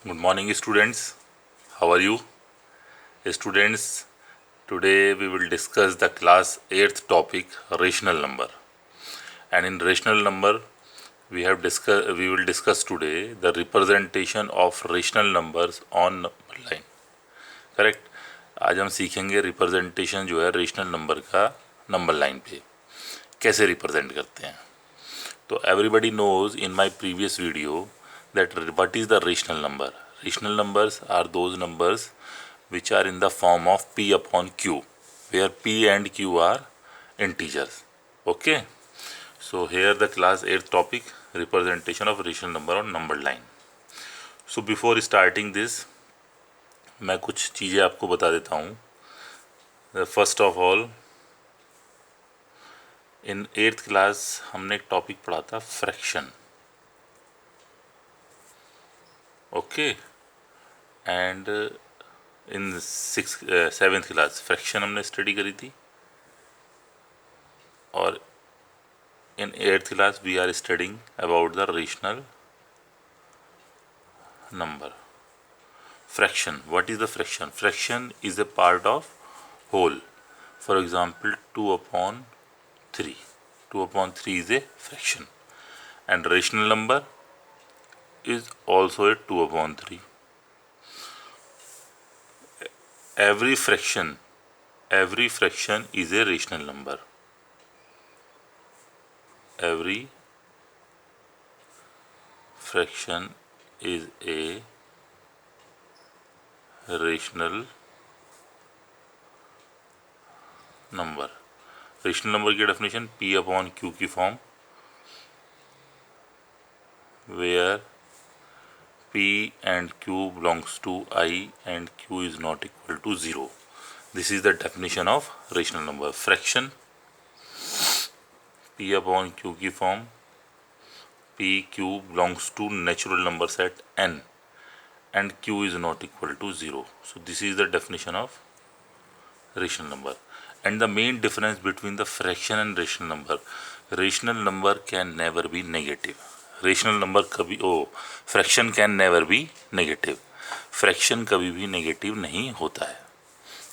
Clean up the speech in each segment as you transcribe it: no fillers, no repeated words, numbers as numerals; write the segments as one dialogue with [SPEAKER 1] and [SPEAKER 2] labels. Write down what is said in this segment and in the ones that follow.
[SPEAKER 1] Good morning, students. How are you? Students, today we will discuss the class 8th topic, rational number. And in rational number, we will discuss today the representation of rational numbers on number line. Correct. आज हम सीखेंगे representation जो है rational number का number line पे कैसे represent करते हैं. तो everybody knows in my previous video that what is the rational number. Rational numbers are those numbers which are in the form of p upon q, where p and q are integers. Okay, so here the class 8th topic, representation of rational number on number line. So before starting this, मैं कुछ चीज़ें आपको बता देता हूँ. First of all, in 8th class हमने एक topic पढ़ा था, fraction. Okay, and in 7th class fraction हमने स्टडी करी थी. और in 8th class we are studying about the rational number. Fraction, what is the fraction? Fraction is a part of whole. For example, 2/3. 2/3 is a fraction, and rational number is also a 2/3. Every fraction is a rational number. Every fraction is a rational number. Rational number की definition p/q की form, where p and q belongs to I and q is not equal to 0. This is the definition of rational number. Fraction p/q की form, p q belongs to natural number set n and q is not equal to 0. So this is the definition of rational number. And the main difference between the fraction and rational number can never be negative. Rational number कभी fraction can never be negative. Fraction कभी भी negative नहीं होता है.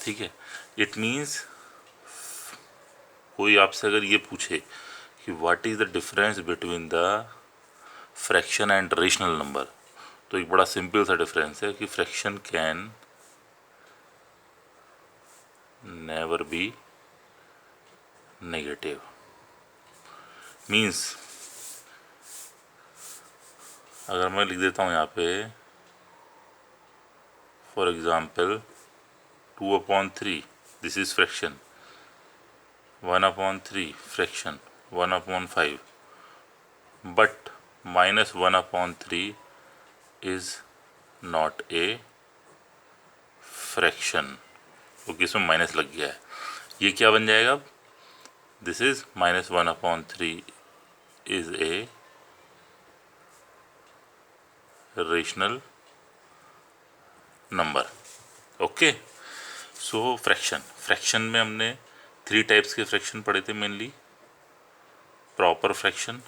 [SPEAKER 1] ठीक है. It means कोई आपसे अगर ये पूछे कि what is the difference between the fraction and rational number, तो एक बड़ा सिंपल सा डिफरेंस है कि fraction can never be negative. Means अगर मैं लिख देता हूँ यहाँ पे, for example 2/3, this is fraction. 1/3 fraction, 1/5, but -1/3 is not a fraction. क्योंकि इसमें माइनस लग गया है. ये क्या बन जाएगा अब? This is -1/3 is a rational number. Okay. So fraction में हमने 3 टाइप्स के फ्रैक्शन पढ़े थे मेनली. Proper fraction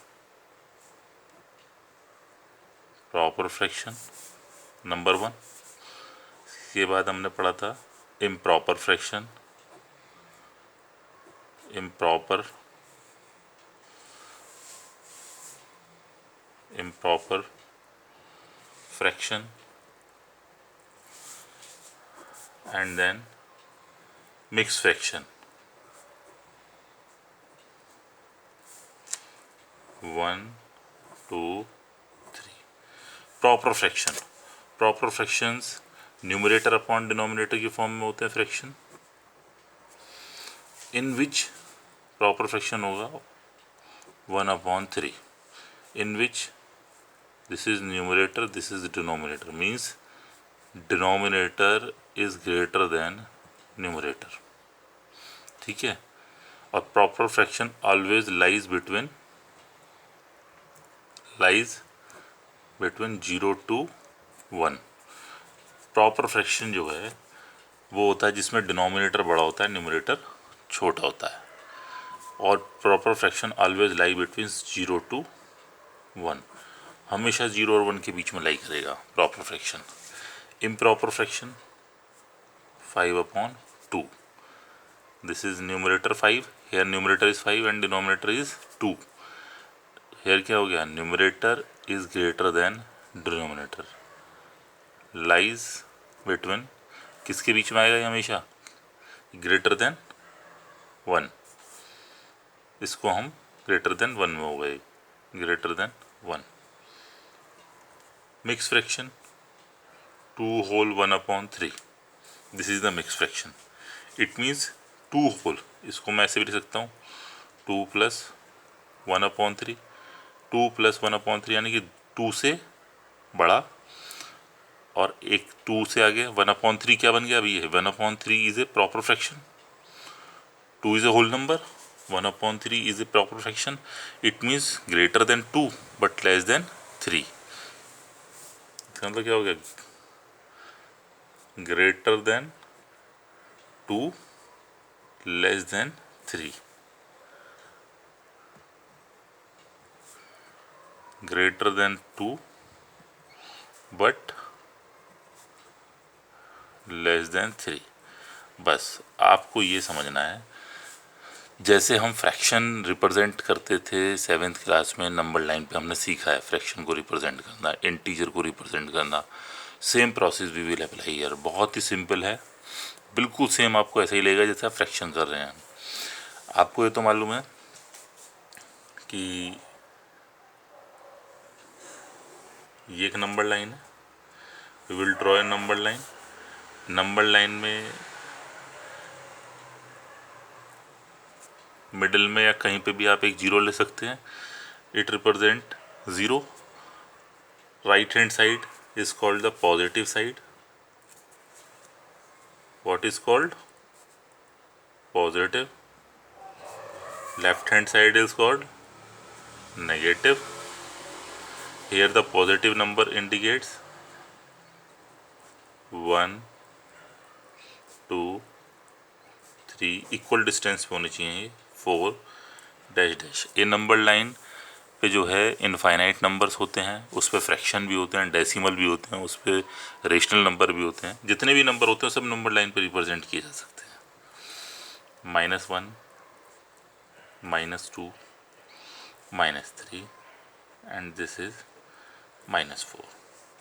[SPEAKER 1] number 1. इसके बाद हमने पढ़ा था improper fraction. Improper fraction, and then mixed fraction. 1, 2, 3. Proper fractions numerator upon denominator की फॉर्म में होते हैं फ्रैक्शन, इन विच प्रॉपर फ्रैक्शन होगा 1/3, in which this is numerator, this is denominator, means denominator is greater than numerator. ठीक है. और proper fraction always lies between 0 to 1. Proper fraction जो है वो होता है जिसमें डिनोमिनेटर बड़ा होता है, न्यूमरेटर छोटा होता है. और proper fraction always lie between 0 to 1. हमेशा 0 और 1 के बीच में लाई करेगा proper fraction. Improper fraction 5/2। This is numerator 5, here numerator is 5 and denominator is 2। Here क्या हो गया, numerator is greater than denominator, lies between, किसके बीच में आएगा ये हमेशा, ग्रेटर देन 1। इसको हम ग्रेटर देन 1 में हो गए, greater than 1। Mix fraction 2 whole 1/3, this is the mix fraction. It means 2 whole, इसको मैं ऐसे भी लिख सकता हूँ 2 + 1/3, 2 + 1/3 यानी कि 2 से बड़ा, और एक 2 से आगे 1/3 क्या बन गया अभी, ये 1/3 is a proper fraction. 2 is a whole number, 1/3 is a proper fraction. It means greater than 2 but less than 3। इसका मतलब क्या हो गया, greater than 2 less than 3, greater than 2 but less than 3। बस आपको ये समझना है, जैसे हम फ्रैक्शन रिप्रेजेंट करते थे 7th क्लास में, नंबर लाइन पे हमने सीखा है फ्रैक्शन को रिप्रेजेंट करना, इंटीजर को रिप्रेजेंट करना। Same process we will apply here, बहुत ही सिंपल है, बिल्कुल सेम आपको ऐसा ही लगेगा जैसे आप फ्रैक्शन कर रहे हैं। आपको ये तो मालूम है कि ये एक नंबर लाइन है, we will draw a number line. Number line में मिडिल में या कहीं पे भी आप एक 0 ले सकते हैं, it represent 0। Right hand side is called the positive side. What is called positive? Left hand side is called negative. Here the positive number indicates 1 2 3, equal distance पे होनी चाहिए, 4 डैश डैश। ये नंबर लाइन पे जो है infinite numbers होते हैं, उस पर फ्रैक्शन भी होते हैं, डेसिमल भी होते हैं, उस पर रेशनल नंबर भी होते हैं। जितने भी नंबर होते हैं सब नंबर लाइन पे रिप्रेजेंट किए जा सकते हैं। -1 -2 -3 and this is -4।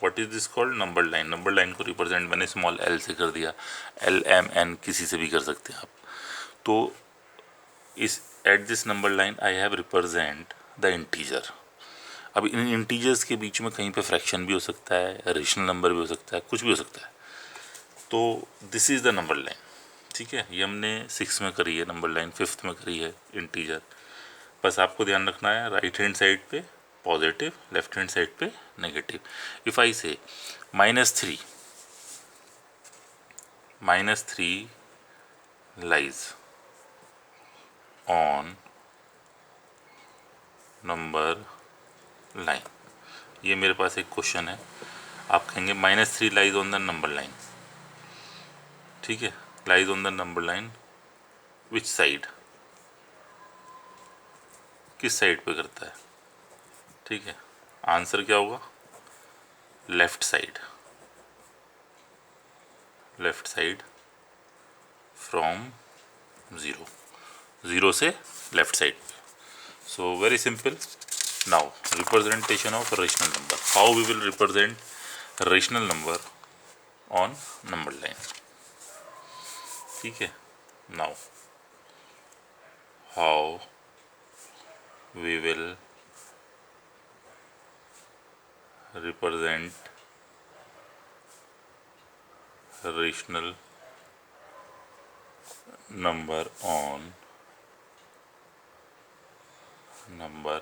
[SPEAKER 1] What is this called, number line. Number line को रिप्रेजेंट मैंने स्मॉल l से कर दिया, LMN किसी से भी कर सकते हैं आप। तो इस at this number line I have represent the integer. अब इन इंटीजर्स के बीच में कहीं पे फ्रैक्शन भी हो सकता है, रेशनल नंबर भी हो सकता है, कुछ भी हो सकता है। तो this is the number line, ठीक है। ये हमने 6 में करी है नंबर लाइन, 5th में करी है इंटीजर। बस आपको ध्यान रखना है, राइट हैंड साइड पे पॉजिटिव, लेफ्ट हैंड साइड पे नेगेटिव। इफ आई से -3 लाइज ऑन नंबर लाइन, ये मेरे पास एक क्वेश्चन है। आप कहेंगे -3 lies on the number line, ठीक है। Lies on the number line which side, किस साइड पे करता है, ठीक है। आंसर क्या होगा, left side, left side from 0 से लेफ्ट साइड पे। So very simple. Now representation of rational number, how we will represent rational number on number line, ठीक है। Now how we will represent rational number on number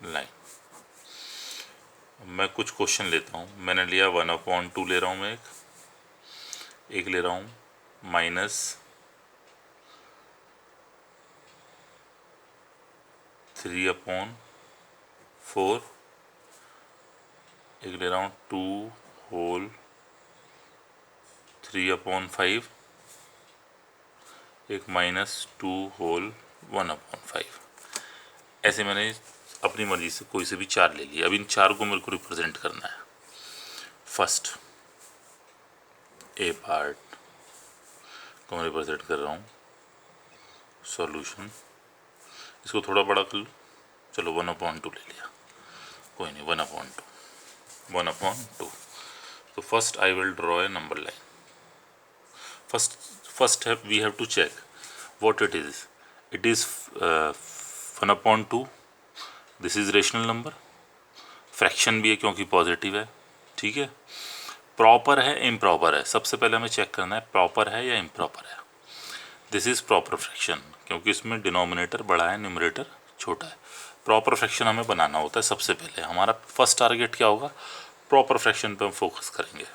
[SPEAKER 1] line। मैं कुछ question लेता हूँ। मैंने लिया 1/2 ले रहा हूँ मैं, एक ले रहा हूँ -3/4, एक ले रहा हूँ 2 होल 3/5, एक -2 होल 1/5। ऐसे मैंने अपनी मर्जी से कोई से भी 4 ले लिए। अब इन 4 को मेरे को रिप्रेजेंट करना है। फर्स्ट ए पार्ट को मैं रिप्रेजेंट कर रहा हूँ सॉल्यूशन। इसको थोड़ा बड़ा कर लो, चलो 1/2 ले लिया, कोई नहीं, 1/2। तो first I will draw a number line. First we have to check what it is. It is 1/2। This is rational number, fraction भी है क्योंकि पॉजिटिव है, ठीक है। प्रॉपर है इम्प्रॉपर है, सबसे पहले हमें चेक करना है प्रॉपर है या इम्प्रॉपर है। दिस इज प्रॉपर फ्रैक्शन क्योंकि इसमें डिनोमिनेटर बड़ा है, न्यूमरेटर छोटा है। प्रॉपर फ्रैक्शन हमें बनाना होता है सबसे पहले। हमारा फर्स्ट टारगेट क्या होगा, प्रॉपर फ्रैक्शन पे हम फोकस करेंगे।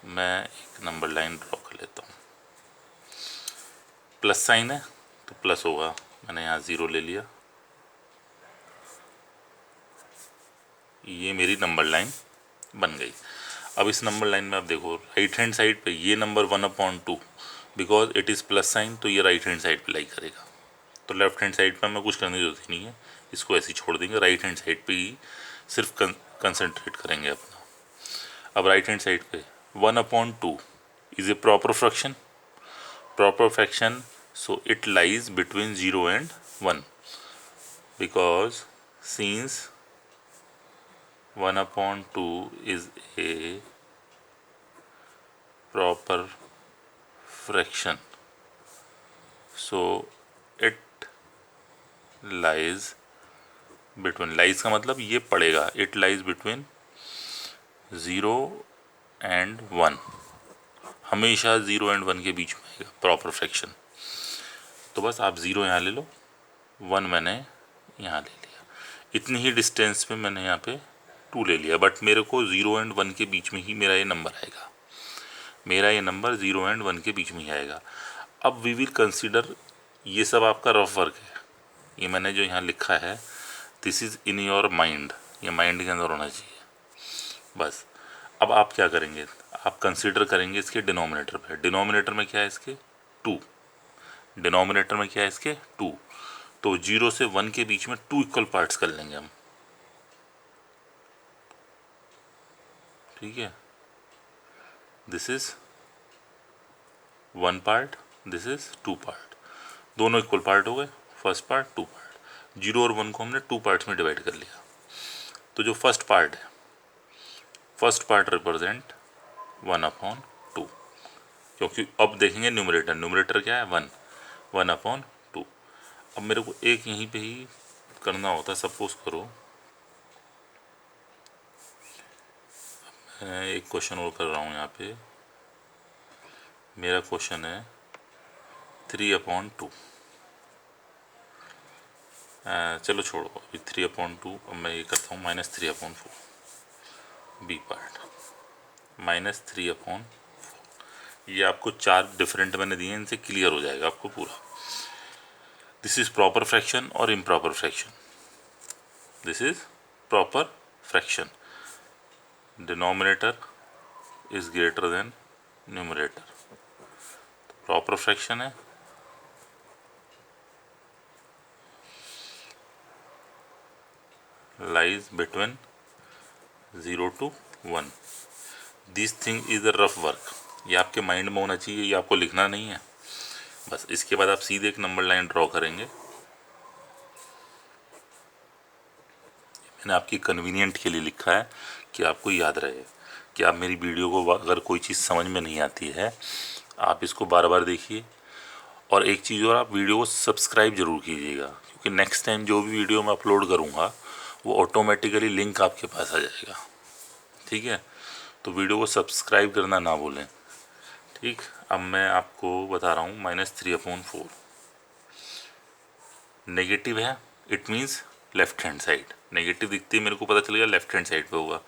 [SPEAKER 1] मैं एक नंबर लाइन ड्रॉ कर लेता हूँ। प्लस साइन है तो प्लस होगा, मैंने यहाँ 0 ले लिया। ये मेरी नंबर लाइन बन गई। अब इस नंबर लाइन में आप देखो राइट हैंड साइड पे ये number 1/2, because it is plus sign तो ये राइट हैंड साइड पे लाई करेगा। तो लेफ्ट हैंड साइड पे हमें कुछ करने की जरूरत ही नहीं है, इसको ऐसे ही छोड़ देंगे। राइट हैंड साइड पे ही सिर्फ कंसंट्रेट करेंगे अपना। अब राइट हैंड साइड पे 1/2 is a proper fraction. Proper fraction, so it lies between 0 and 1 because since 1/2 is a proper fraction, so it lies between, lies का मतलब ये पड़ेगा, it lies between 0 and 1, हमेशा 0 and 1 के बीच में आएगा प्रॉपर फ्रैक्शन। तो बस आप 0 यहाँ ले लो, 1 मैंने यहाँ ले लिया। इतनी ही डिस्टेंस पे मैंने यहाँ पे 2 ले लिया, बट मेरे को 0 and 1 के बीच में ही मेरा ये नंबर आएगा। मेरा ये नंबर 0 and 1 के बीच में ही आएगा। अब वी विल कंसीडर, ये सब आपका रफ वर्क है, ये मैंने जो यहाँ लिखा है this is in your mind, ये माइंड के अंदर होना चाहिए बस। अब आप क्या करेंगे, आप कंसीडर करेंगे इसके डिनोमिनेटर पे। डिनोमिनेटर में क्या है इसके 2, डिनोमिनेटर में क्या है इसके 2, तो 0 से 1 के बीच में 2 इक्वल पार्ट्स कर लेंगे हम, ठीक है। This is 1 part, this is 2 part, दोनों इक्वल पार्ट हो गए। फर्स्ट पार्ट 2 पार्ट, 0 और 1 को हमने 2 पार्ट्स में डिवाइड कर लिया। तो जो फर्स्ट पार्ट है, फर्स्ट पार्ट रिप्रेजेंट 1/2, क्योंकि अब देखेंगे न्यूमरेटर, न्यूमरेटर क्या है 1/2। अब मेरे को एक यहीं पे ही करना होता है। सपोज करो मैं एक क्वेश्चन और कर रहा हूँ यहाँ पे। मेरा क्वेश्चन है 3/2। चलो छोड़ो अभी 3/2। अब मैं ये करता हूँ -3/4, बी पार्ट -3/4। ये आपको 4 डिफरेंट मैंने दिए, इनसे क्लियर हो जाएगा आपको पूरा। दिस इज प्रॉपर फ्रैक्शन और improper fraction. This is proper fraction, denominator is greater than numerator. Proper fraction है, lies between 0 to 1। This thing is a rough work, ये आपके माइंड में होना चाहिए, ये आपको लिखना नहीं है बस। इसके बाद आप सीधे एक नंबर लाइन ड्रॉ करेंगे। मैंने आपकी कन्वीनियंट के लिए लिखा है कि आपको याद रहे कि आप मेरी वीडियो को अगर कोई चीज़ समझ में नहीं आती है आप इसको बार बार देखिए। और एक चीज़ और, आप वीडियो को सब्सक्राइब ज़रूर कीजिएगा, क्योंकि नेक्स्ट टाइम जो भी वीडियो मैं अपलोड करूँगा वो ऑटोमेटिकली लिंक आपके पास आ जाएगा, ठीक है। तो वीडियो को सब्सक्राइब करना ना भूलें, ठीक। अब मैं आपको बता रहा हूँ -3/4 नेगेटिव है, it means left hand side. Negative दिखती है मेरे को, पता चल गया लेफ्ट हैंड साइड पे होगा,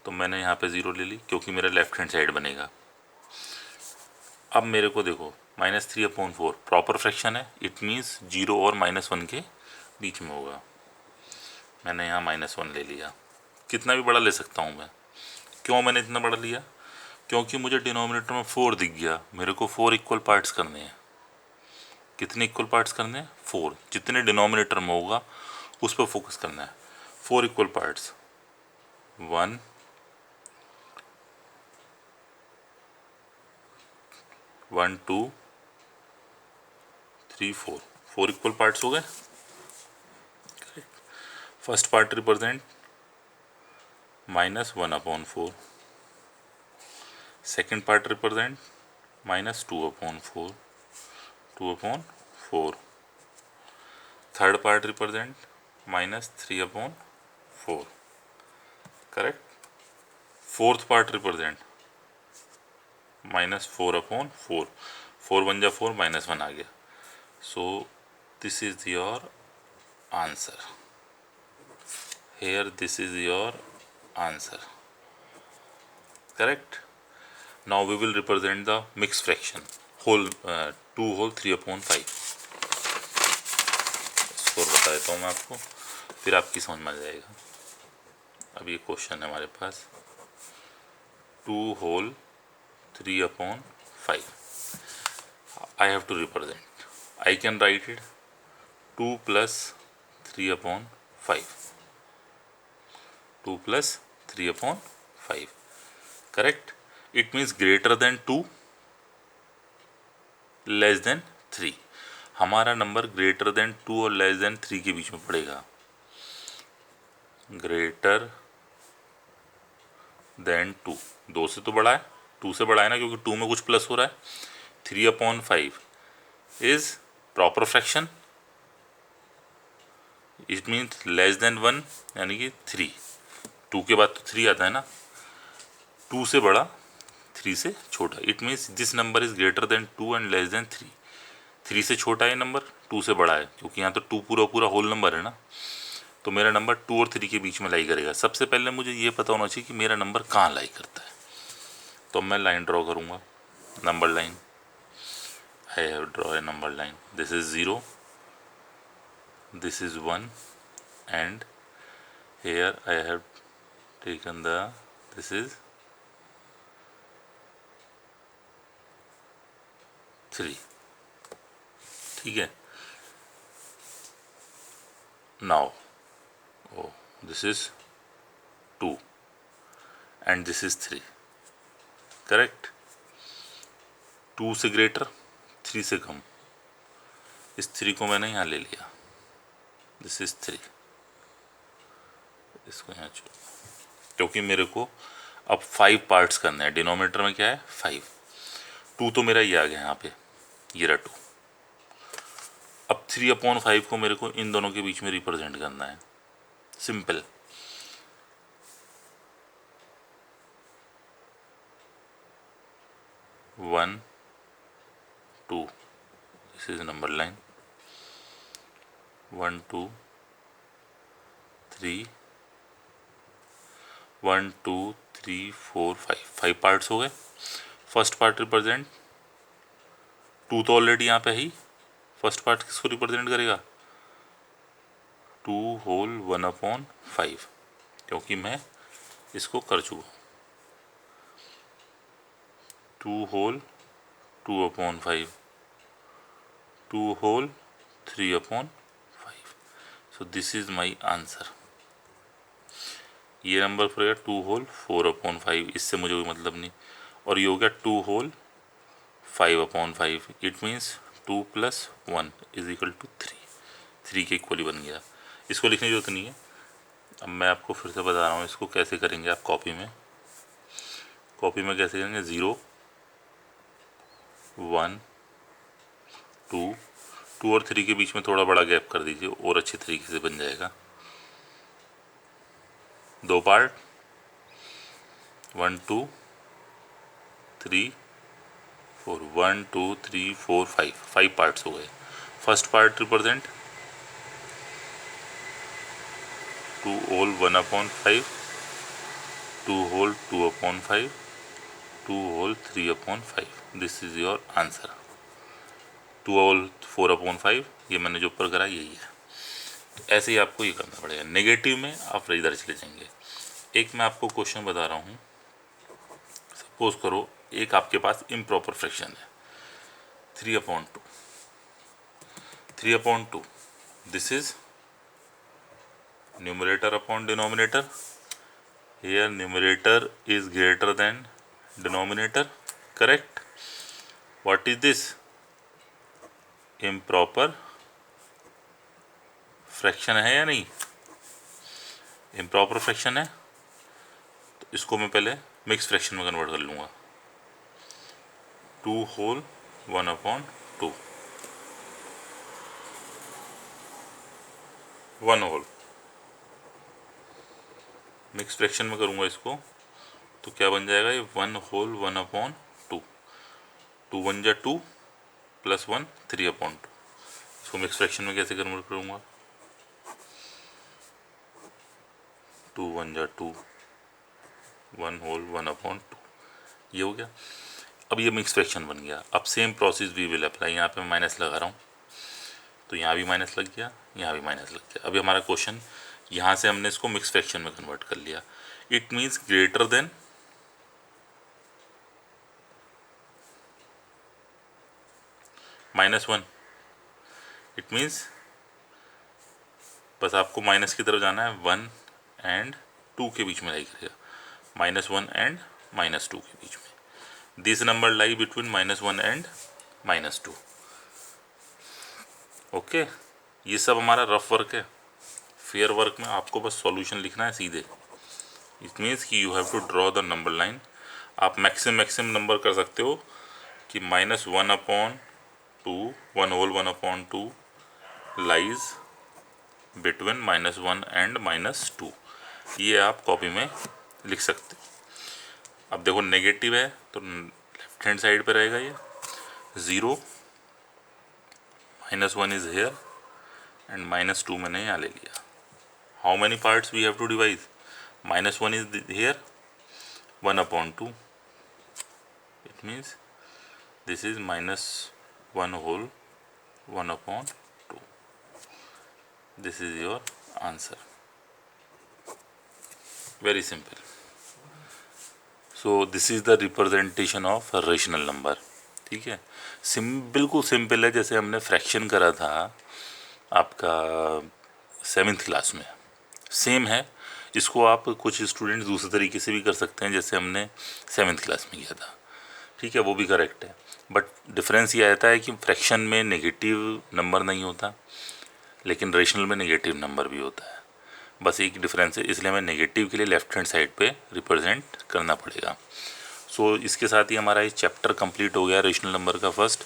[SPEAKER 1] तो मैंने यहाँ पे 0 ले ली क्योंकि मेरा लेफ्ट हैंड साइड बनेगा। अब मेरे को देखो -3/4 प्रॉपर फ्रैक्शन है, इट मीन्स 0 और -1 के बीच में होगा। मैंने यहाँ -1 ले लिया, कितना भी बड़ा ले सकता हूँ मैं। क्यों मैंने इतना बड़ा लिया, क्योंकि मुझे डिनोमिनेटर में 4 दिख गया। मेरे को 4 इक्वल पार्ट्स करने हैं। कितने इक्वल पार्ट्स करने हैं 4, जितने डिनोमिनेटर में होगा उस पर फोकस करना है। 4 इक्वल पार्ट्स, 1 1 2 3 4, 4 इक्वल पार्ट्स हो गए। First part represent -1/4, second part represent -2/4, 2/4, third part represent -3/4, correct. Fourth part represent -4/4, 4 1 जा 4, -1 आ गया। सो this is your answer, here this is your answer, correct. Now we will represent the mixed fraction, whole 2 whole 3/5। Score बता देता हूँ मैं आपको, फिर आपकी समझ में आ जाएगा। अब ये क्वेश्चन है हमारे पास, 2 whole 3/5, I have to represent, I can write it 2 plus 3/5, 2 plus 3/5, correct. It means greater than 2, less than 3। हमारा नंबर ग्रेटर देन 2 और लेस देन 3 के बीच में पड़ेगा। ग्रेटर देन 2, 2 से तो बड़ा है, 2 से बड़ा है ना, क्योंकि 2 में कुछ प्लस हो रहा है। 3/5 is proper fraction, it means less than 1, यानी कि 3। 2 के बाद तो 3 आता है ना, 2 से बड़ा 3 से छोटा, it means this number is greater than 2 and less than 3। 3 से छोटा है नंबर, 2 से बड़ा है, क्योंकि यहाँ तो 2 पूरा पूरा होल नंबर है ना, तो मेरा नंबर 2 और 3 के बीच में लाई करेगा। सबसे पहले मुझे ये पता होना चाहिए कि मेरा नंबर कहाँ लाई करता है। तो मैं लाइन ड्रॉ करूँगा, number line. I have draw a number line, this is 0, this is 1, and here I have taken the, this is 3, ठीक है। now oh this is 2 and this is 3, correct। 2 से greater, 3 से कम, इस 3 को मैंने यहाँ ले लिया, दिस इज 3, इसको यहाँ छोड़, क्योंकि मेरे को अब 5 पार्ट्स करने हैं। डिनोमिनेटर में क्या है 5, 2 तो मेरा ये आ गया यहाँ पे, ये रहा 2। अब 3/5 को मेरे को इन दोनों के बीच में रिप्रेजेंट करना है, simple. One 2, this is number line, 1 2 3, 1 2 3 4 5, 5 parts हो गए। फर्स्ट पार्ट रिप्रेजेंट 2 तो ऑलरेडी यहाँ पे ही, फर्स्ट पार्ट किसको रिप्रेजेंट करेगा 2 होल 1/5, क्योंकि मैं इसको कर चुका। 2 whole 2/5, 2 whole 3/5, so this is my answer. ये नंबर पर 2 होल 4/5, इससे मुझे कोई मतलब नहीं, और ये हो गया 2 होल 5/5, इट मीन्स 2 + 1 = 3, 3 के इक्वली बन गया। इसको लिखने की जरूरत नहीं है, अब मैं आपको फिर से बता रहा हूँ इसको कैसे करेंगे आप कॉपी में। कैसे करेंगे, 0 1 2, 2 और 3 के बीच में थोड़ा बड़ा गैप कर दीजिए और अच्छे तरीके से बन जाएगा। 2 पार्ट, 1 2 3 4, 1 2 3 4 5, 5 पार्ट्स हो गए। First part represent 2 whole 1/5, 2 whole 2/5, 2 whole 3/5, this is your answer. 2 whole 4/5, ये मैंने जो ऊपर करा यही है। ऐसे ही आपको ये करना पड़ेगा। नेगेटिव में आप इधर चले जाएंगे। एक मैं आपको क्वेश्चन बता रहा हूँ, सपोज करो एक आपके पास इम्प्रॉपर फ्रैक्शन है 3/2, 3/2, this is numerator upon denominator. Here numerator is greater than denominator, correct? What is this? Improper fraction है या नहीं? इम्प्रॉपर फ्रैक्शन है, तो इसको मैं पहले मिक्स फ्रैक्शन में कन्वर्ट कर लूँगा। 2 होल 1/2, 1 होल मिक्स फ्रैक्शन में करूँगा इसको, तो क्या बन जाएगा ये 1 होल 1/2, 2 1 जा 2 प्लस 1 3/2। इसको मिक्स फ्रैक्शन में कैसे कन्वर्ट करूँगा? 2 1 जा 2, 1 होल 1/2, ये हो गया। अब ये मिक्स फ्रैक्शन बन गया। अब same process we will apply. यहाँ पे मैं माइनस लगा रहा हूँ, तो यहाँ भी माइनस लग गया, यहाँ भी माइनस लग गया। अभी हमारा क्वेश्चन, यहाँ से हमने इसको मिक्स फ्रैक्शन में कन्वर्ट कर लिया। It means greater than -1। It means बस आपको माइनस की तरफ जाना है, 1 एंड 2 के बीच में लाई करेगा, -1 एंड -2 के बीच में। This number lie between -1 and -2। ओके, ये सब हमारा रफ वर्क है। फेयर वर्क में आपको बस सॉल्यूशन लिखना है सीधे। इट मीन्स कि you have to draw the number line. आप मैक्सिमम नंबर कर सकते हो कि -1/2, 1 होल 1/2 लाइज बिटवीन -1 एंड -2। ये आप कॉपी में लिख सकते हो। अब देखो नेगेटिव है तो लेफ्ट हैंड साइड पे रहेगा ये 0, -1 इज हेयर एंड -2 मैंने यहाँ ले लिया। How many parts we have to divide? -1 is here, 1/2। It means this is -1 whole 1/2। This is your answer. Very simple. So this is the representation of rational number. ठीक है, बिल्कुल simple है, जैसे हमने फ्रैक्शन करा था आपका 7th क्लास में, सेम है। इसको आप कुछ स्टूडेंट्स दूसरे तरीके से भी कर सकते हैं, जैसे हमने 7th क्लास में किया था। ठीक है, वो भी करेक्ट है, बट डिफरेंस ये आता है कि फ्रैक्शन में नेगेटिव नंबर नहीं होता, लेकिन रेशनल में नेगेटिव नंबर भी होता है। बस एक डिफरेंस है, इसलिए हमें नेगेटिव के लिए लेफ्ट हैंड साइड पे रिप्रेजेंट करना पड़ेगा। सो इसके साथ ही हमारा ये चैप्टर कंप्लीट हो गया रेशनल नंबर का first,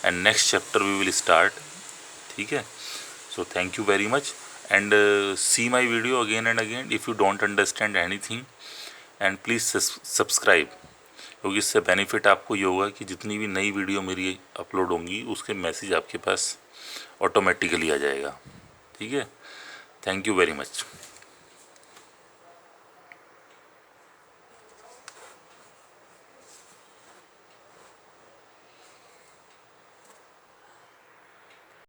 [SPEAKER 1] and next chapter we will start. ठीक है, so thank you very much and see my video again and again if you don't understand anything, and please subscribe, क्योंकि इससे benefit आपको ये होगा कि जितनी भी नई वीडियो मेरी अपलोड होंगी उसके मैसेज आपके पास ऑटोमेटिकली आ जाएगा। ठीक है, थैंक यू वेरी मच।